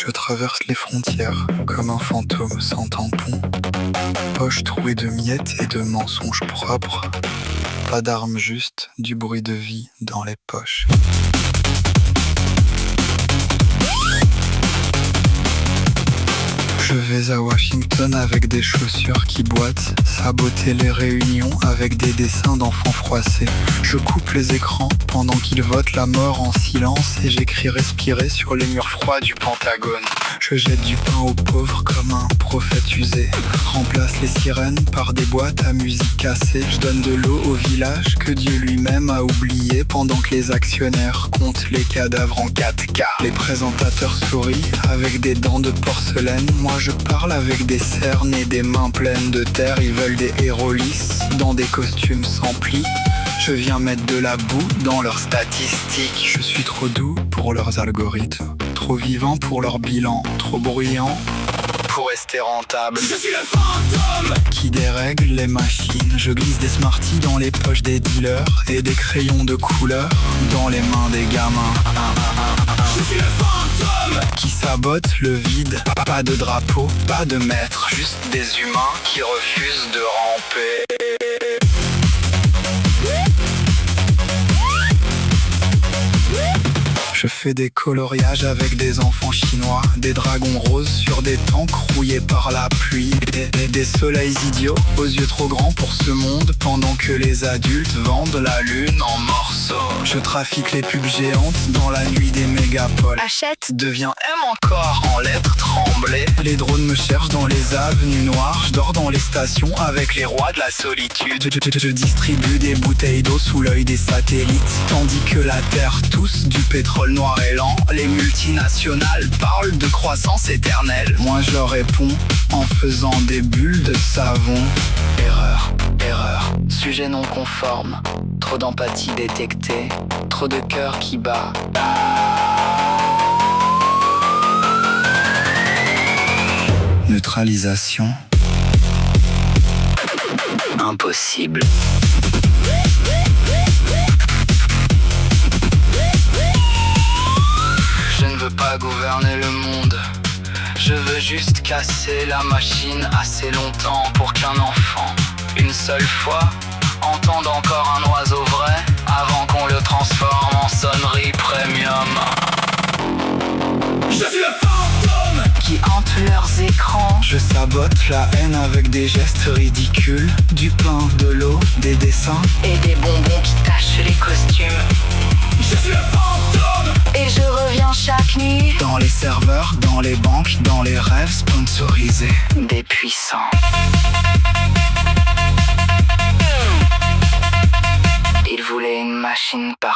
Je traverse les frontières comme un fantôme sans tampon. Poche trouée de miettes et de mensonges propres. Pas d'armes, juste du bruit de vie dans les poches. Je vais à Washington avec des chaussures qui boitent, saboter les réunions avec des dessins d'enfants froissés. Je coupe les écrans pendant qu'ils votent la mort en silence et j'écris respirer sur les murs froids du Pentagone. Je jette du pain aux pauvres comme un prophète usé, remplace les sirènes par des boîtes à musique cassée. Je donne de l'eau au village que Dieu lui-même a oublié pendant que les actionnaires comptent les cadavres en 4K. Les présentateurs sourient avec des dents de porcelaine. Moi je parle avec des cernes et des mains pleines de terre. Ils veulent des héros lisses dans des costumes sans plis. Je viens mettre de la boue dans leurs statistiques. Je suis trop doux pour leurs algorithmes, trop vivant pour leur bilan, trop bruyant pour rester rentable. Je suis le fantôme qui dérègle les machines. Je glisse des Smarties dans les poches des dealers et des crayons de couleur dans les mains des gamins. Je suis le fantôme qui sabote le vide. Pas de drapeau, pas de maître, juste des humains qui refusent de ramper. Je fais des coloriages avec des enfants chinois, des dragons roses sur des tanks rouillés par la pluie, et des soleils idiots aux yeux trop grands pour ce monde, pendant que les adultes vendent la lune en morceaux. Je trafique les pubs géantes dans la nuit des mégapoles. Achète, Deviens M encore en lettres tremblées. Les drones me cherchent dans les avenues noires. Je dors dans les stations avec les rois de la solitude. Je distribue des bouteilles d'eau sous l'œil des satellites, tandis que la terre tousse du pétrole noir et lent. Les multinationales parlent de croissance éternelle. Moi je leur réponds en faisant des bulles de savon. Erreur, erreur, sujet non conforme. Trop d'empathie détectée, trop de cœur qui bat. Neutralisation. Impossible. Je ne veux pas gouverner le monde. Je veux juste casser la machine assez longtemps pour qu'un enfant, une seule fois, entende encore un oiseau vrai avant qu'on le transforme en sonnerie premium. Je suis le fantôme qui hante leurs écrans. Je sabote la haine avec des gestes ridicules, du pain, de l'eau, des dessins Et des bonbons qui tachent les costumes. Je suis le fantôme Et je reviens chaque nuit. dans les serveurs, dans les banques, dans les rêves sponsorisés Des puissants. Ils voulaient une machine pas